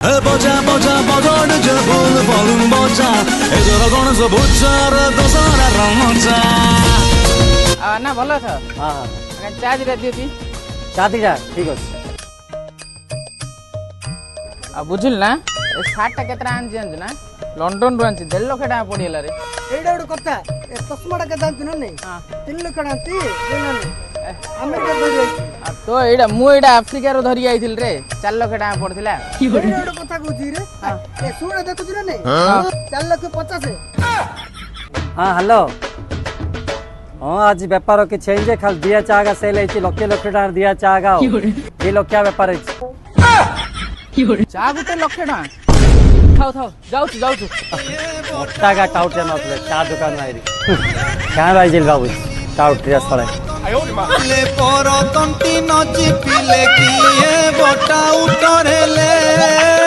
बजा बजा बजाड़ जबुल बलुन बजा एजर गणेश बुचार दशहरा रमजा ना भल अथ हाँ हाँ चा दिटा दियो ती चा दिटा ठीक अच्छे बुझिल ना ए सार्टा केतरा आन जानछु ना लंडन रु आनछि 1.5 लाख टका पडिला रे एडा एडा कथा ए तस्माटा के जानछु ना नहीं 3 लाख टांती देना नहीं अमेरिका धरि आइछि तो एडा मु एडा अफ्रीका रो धरि आइथिल रे 4 लाख टका पड़थिला एडा एडा कथा कहछि रे ए सुन देखु ना नहीं 4 लाख 50 हाँ हेलो हाँ आज बेपार कि चेंज खाली दिया चागा सेल लक्ष लक्ष टका दिया चागा ये लक्ष्या बेपार चा गुटे लक्ष टका थाओ थाओ जाउछु जाउछु टागा टाउट नथले चा दुकान माइरी कहाँ बाइजिल बाबू टाउट रे सळे ले पर तंटी नची पिले किए बटा उतरेले